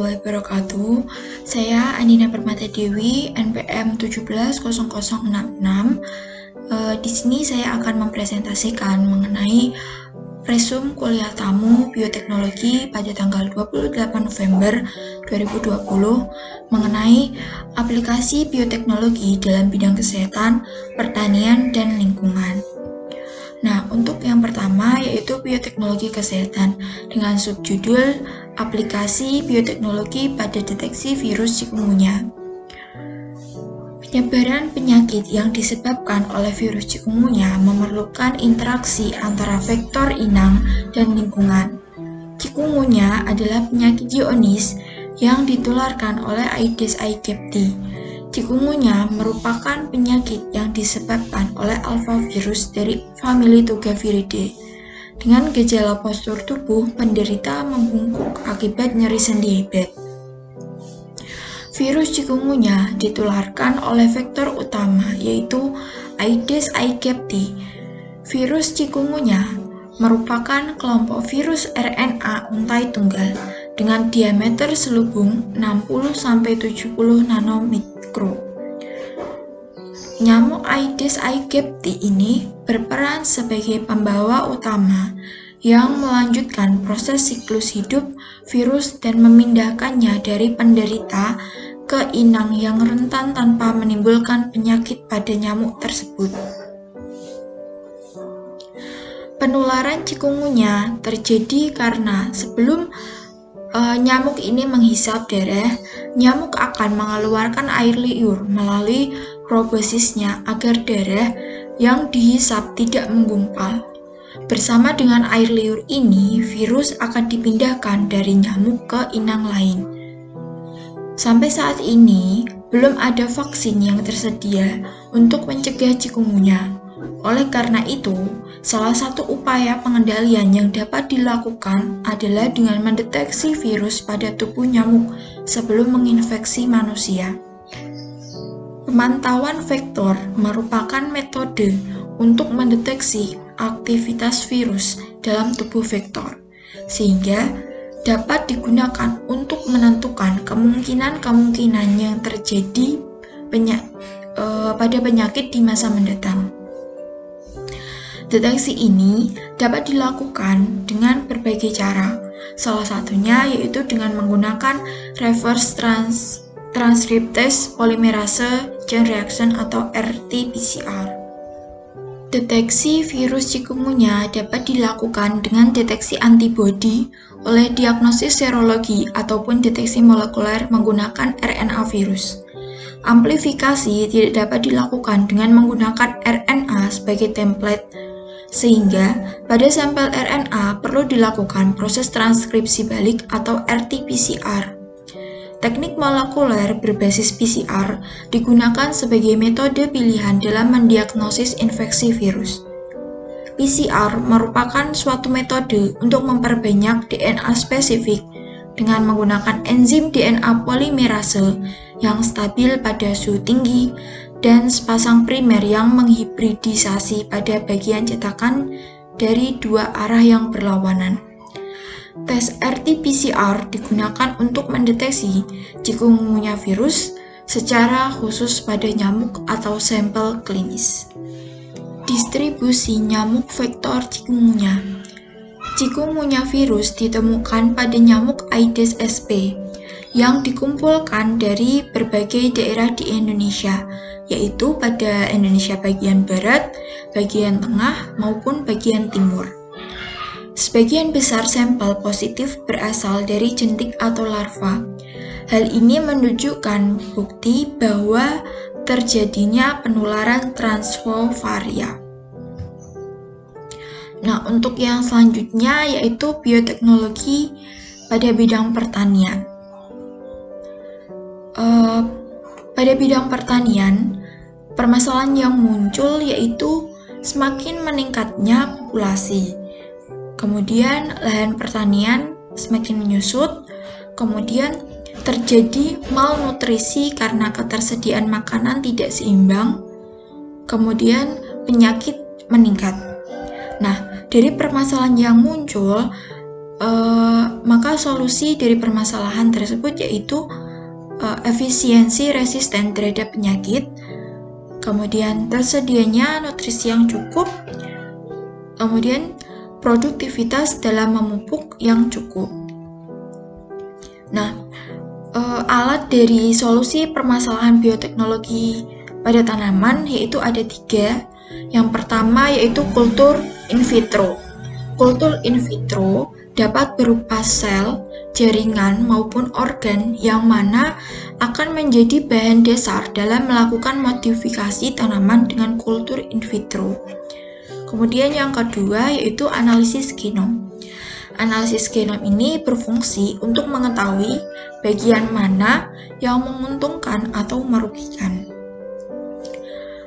warahmatullahi wabarakatuh. Saya Andina Permata Dewi, NPM 170066. Di sini saya akan mempresentasikan mengenai resum kuliah tamu bioteknologi pada tanggal 28 November 2020 mengenai aplikasi bioteknologi dalam bidang kesehatan, pertanian, dan lingkungan. Nah, untuk yang pertama yaitu bioteknologi kesehatan dengan subjudul aplikasi bioteknologi pada deteksi virus chikungunya. Penyebaran penyakit yang disebabkan oleh virus chikungunya memerlukan interaksi antara vektor inang dan lingkungan. Chikungunya adalah penyakit zoonosis yang ditularkan oleh Aedes aegypti. Chikungunya merupakan penyakit yang disebabkan oleh alphavirus dari famili Togaviridae. Dengan gejala postur tubuh, penderita membungkuk akibat nyeri sendi hebat. Virus chikungunya ditularkan oleh vektor utama yaitu Aedes aegypti. Virus chikungunya merupakan kelompok virus RNA untai tunggal dengan diameter selubung 60-70 nanomikro. Nyamuk Aedes aegypti ini berperan sebagai pembawa utama yang melanjutkan proses siklus hidup virus dan memindahkannya dari penderita ke inang yang rentan tanpa menimbulkan penyakit pada nyamuk tersebut. Penularan chikungunya terjadi karena sebelum nyamuk ini menghisap darah, nyamuk akan mengeluarkan air liur melalui proboscisnya agar darah yang dihisap tidak menggumpal. Bersama dengan air liur ini, virus akan dipindahkan dari nyamuk ke inang lain. Sampai saat ini, belum ada vaksin yang tersedia untuk mencegah chikungunya. Oleh karena itu, salah satu upaya pengendalian yang dapat dilakukan adalah dengan mendeteksi virus pada tubuh nyamuk sebelum menginfeksi manusia. Pemantauan vektor merupakan metode untuk mendeteksi aktivitas virus dalam tubuh vektor, sehingga dapat digunakan untuk menentukan kemungkinan-kemungkinan yang terjadi pada penyakit di masa mendatang. Deteksi ini dapat dilakukan dengan berbagai cara, salah satunya yaitu dengan menggunakan reverse transcriptase polymerase chain reaction atau RT-PCR. Deteksi virus chikungunya dapat dilakukan dengan deteksi antibodi oleh diagnosis serologi ataupun deteksi molekuler menggunakan RNA virus. Amplifikasi tidak dapat dilakukan dengan menggunakan RNA sebagai template, sehingga pada sampel RNA perlu dilakukan proses transkripsi balik atau RT-PCR. Teknik molekuler berbasis PCR digunakan sebagai metode pilihan dalam mendiagnosis infeksi virus. PCR merupakan suatu metode untuk memperbanyak DNA spesifik dengan menggunakan enzim DNA polimerase yang stabil pada suhu tinggi dan sepasang primer yang menghibridisasi pada bagian cetakan dari dua arah yang berlawanan. Tes RT-PCR digunakan untuk mendeteksi chikungunya virus secara khusus pada nyamuk atau sampel klinis. Distribusi nyamuk vektor chikungunya. Chikungunya virus ditemukan pada nyamuk Aedes aegypti yang dikumpulkan dari berbagai daerah di Indonesia, yaitu pada Indonesia bagian barat, bagian tengah, maupun bagian timur. Sebagian besar sampel positif berasal dari jentik atau larva. Hal ini menunjukkan bukti bahwa terjadinya penularan transfovaria. Nah, untuk yang selanjutnya yaitu bioteknologi pada bidang pertanian. Pada bidang pertanian, permasalahan yang muncul yaitu semakin meningkatnya populasi. Kemudian lahan pertanian semakin menyusut, kemudian terjadi malnutrisi karena ketersediaan makanan tidak seimbang, kemudian penyakit meningkat. Nah, dari permasalahan yang muncul, Maka solusi dari permasalahan tersebut yaitu efisiensi resisten terhadap penyakit, kemudian tersedianya nutrisi yang cukup, kemudian produktivitas dalam memupuk yang cukup. Nah, alat dari solusi permasalahan bioteknologi pada tanaman yaitu ada 3. Yang pertama yaitu kultur in vitro. Kultur in vitro dapat berupa sel, jaringan, maupun organ yang mana akan menjadi bahan dasar dalam melakukan modifikasi tanaman dengan kultur in vitro. Kemudian yang kedua yaitu analisis genom. Analisis genom ini berfungsi untuk mengetahui bagian mana yang menguntungkan atau merugikan.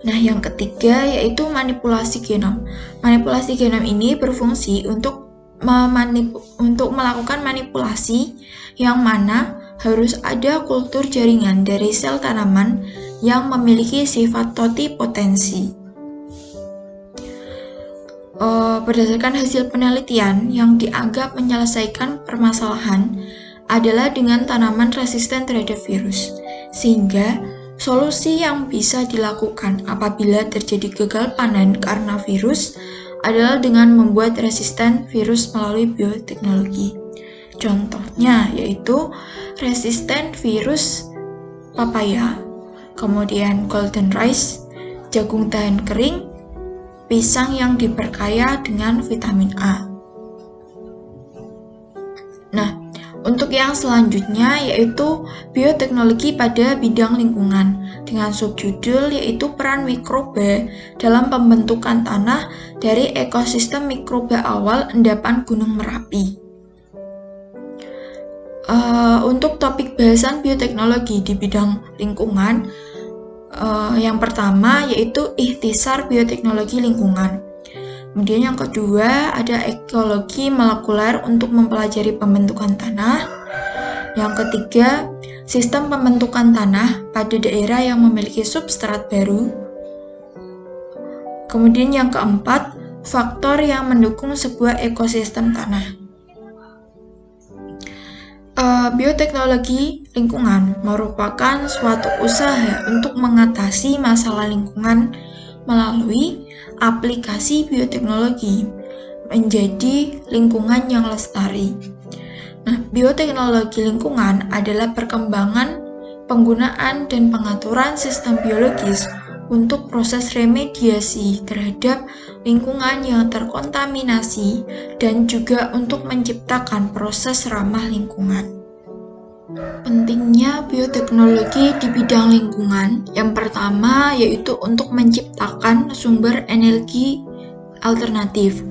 Nah, yang ketiga yaitu manipulasi genom. Manipulasi genom ini berfungsi untuk melakukan manipulasi yang mana harus ada kultur jaringan dari sel tanaman yang memiliki sifat totipotensi. Berdasarkan hasil penelitian yang dianggap menyelesaikan permasalahan adalah dengan tanaman resisten terhadap virus, sehingga solusi yang bisa dilakukan apabila terjadi gagal panen karena virus adalah dengan membuat resisten virus melalui bioteknologi. Contohnya yaitu resisten virus papaya, kemudian golden rice, jagung tahan kering, pisang yang diperkaya dengan vitamin A. Nah, untuk yang selanjutnya yaitu bioteknologi pada bidang lingkungan dengan subjudul yaitu peran mikroba dalam pembentukan tanah dari ekosistem mikroba awal endapan Gunung Merapi. Untuk topik bahasan bioteknologi di bidang lingkungan, yang pertama yaitu ikhtisar bioteknologi lingkungan. Kemudian yang kedua ada ekologi molekuler untuk mempelajari pembentukan tanah. Yang ketiga, sistem pembentukan tanah pada daerah yang memiliki substrat baru. Kemudian yang keempat, faktor yang mendukung sebuah ekosistem tanah. Bioteknologi lingkungan merupakan suatu usaha untuk mengatasi masalah lingkungan melalui aplikasi bioteknologi menjadi lingkungan yang lestari. Nah, bioteknologi lingkungan adalah perkembangan, penggunaan, dan pengaturan sistem biologis untuk proses remediasi terhadap lingkungan yang terkontaminasi dan juga untuk menciptakan proses ramah lingkungan. Pentingnya bioteknologi di bidang lingkungan, yang pertama yaitu untuk menciptakan sumber energi alternatif.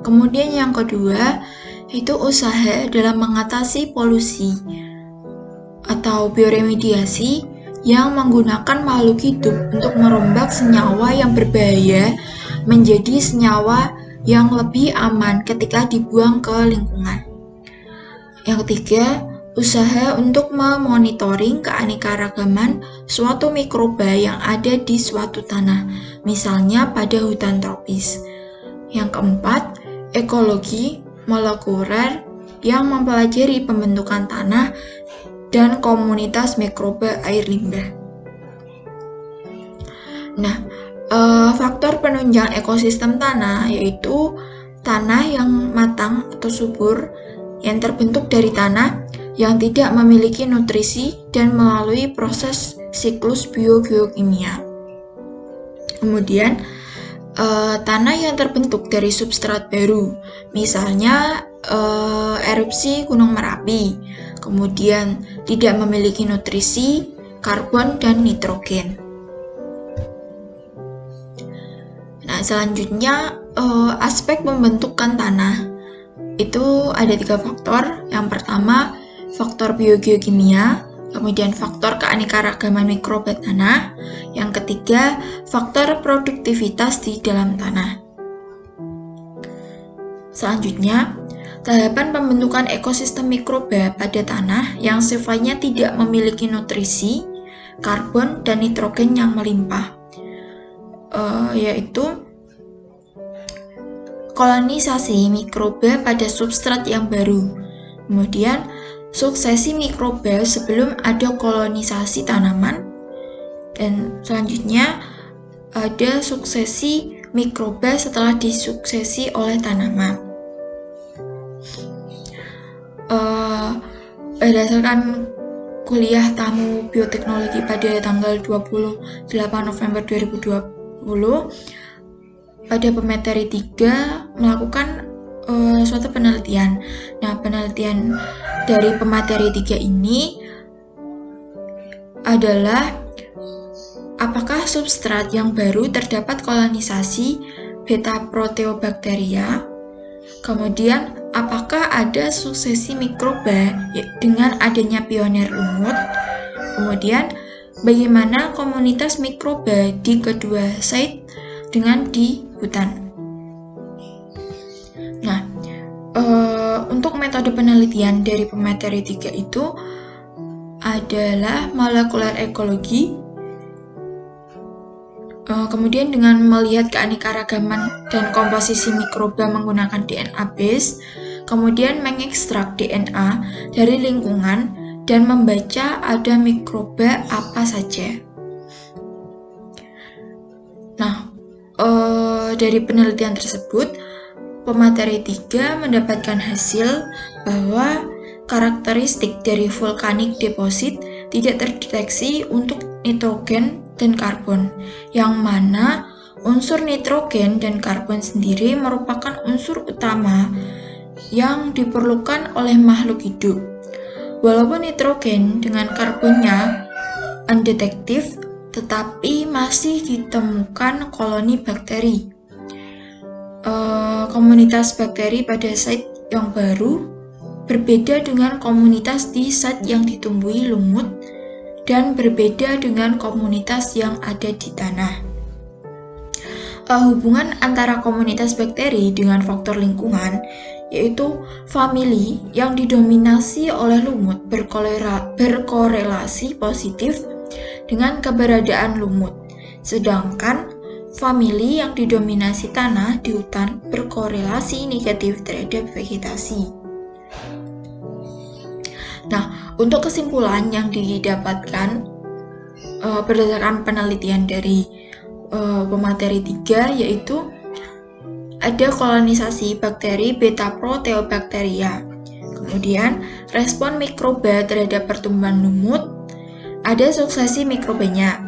Kemudian yang kedua yaitu usaha dalam mengatasi polusi atau bioremediasi yang menggunakan makhluk hidup untuk merombak senyawa yang berbahaya menjadi senyawa yang lebih aman ketika dibuang ke lingkungan. Yang ketiga, usaha untuk memonitoring keanekaragaman suatu mikroba yang ada di suatu tanah, misalnya pada hutan tropis. Yang keempat, ekologi molekuler yang mempelajari pembentukan tanah dan komunitas mikroba air limbah. Nah, faktor penunjang ekosistem tanah yaitu tanah yang matang atau subur yang terbentuk dari tanah yang tidak memiliki nutrisi dan melalui proses siklus biogeokimia. Kemudian tanah yang terbentuk dari substrat baru, misalnya erupsi Gunung Merapi, kemudian tidak memiliki nutrisi, karbon, dan nitrogen. Nah, selanjutnya aspek pembentukan tanah itu ada 3 faktor. Yang pertama, faktor biogeokimia, kemudian faktor keanekaragaman mikroba tanah, yang ketiga, faktor produktivitas di dalam tanah. Selanjutnya, tahapan pembentukan ekosistem mikroba pada tanah yang sifatnya tidak memiliki nutrisi, karbon, dan nitrogen yang melimpah, yaitu kolonisasi mikroba pada substrat yang baru. Kemudian suksesi mikroba sebelum ada kolonisasi tanaman, dan selanjutnya ada suksesi mikroba setelah disuksesi oleh tanaman. Berdasarkan kuliah tamu bioteknologi pada tanggal 28 November 2020, pada pemateri 3 melakukan suatu penelitian. Nah, penelitian dari pemateri 3 ini adalah apakah substrat yang baru terdapat kolonisasi beta proteobakteria, kemudian apakah ada suksesi mikroba dengan adanya pionir lumut, kemudian bagaimana komunitas mikroba di kedua site dengan di hutan. Nah, untuk metode penelitian dari pemateri 3 itu adalah molekuler ekologi, kemudian dengan melihat keanekaragaman dan komposisi mikroba menggunakan DNA base, kemudian mengekstrak DNA dari lingkungan dan membaca ada mikroba apa saja. Nah, dari penelitian tersebut, pemateri 3 mendapatkan hasil bahwa karakteristik dari vulkanik deposit tidak terdeteksi untuk nitrogen dan karbon, yang mana unsur nitrogen dan karbon sendiri merupakan unsur utama yang diperlukan oleh makhluk hidup. Walaupun nitrogen dengan karbonnya undetektif, tetapi masih ditemukan koloni bakteri. Komunitas bakteri pada site yang baru berbeda dengan komunitas di site yang ditumbuhi lumut dan berbeda dengan komunitas yang ada di tanah. Hubungan antara komunitas bakteri dengan faktor lingkungan, yaitu famili yang didominasi oleh lumut berkorelasi positif dengan keberadaan lumut, sedangkan famili yang didominasi tanah di hutan berkorelasi negatif terhadap vegetasi. Nah, untuk kesimpulan yang didapatkan berdasarkan penelitian dari pemateri 3, yaitu ada kolonisasi bakteri beta proteobakteria, kemudian respon mikroba terhadap pertumbuhan lumut, ada suksesi mikrobanya,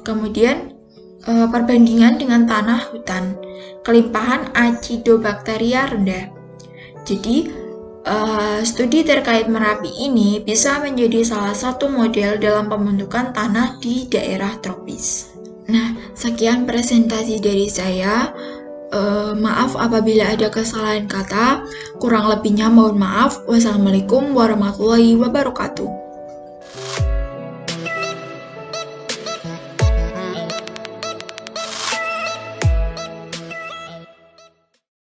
kemudian perbandingan dengan tanah hutan, kelimpahan acidobakteria rendah. Jadi, studi terkait Merapi ini bisa menjadi salah satu model dalam pembentukan tanah di daerah tropis. Nah, sekian presentasi dari saya. Maaf apabila ada kesalahan kata, kurang lebihnya mohon maaf. Wassalamualaikum warahmatullahi wabarakatuh.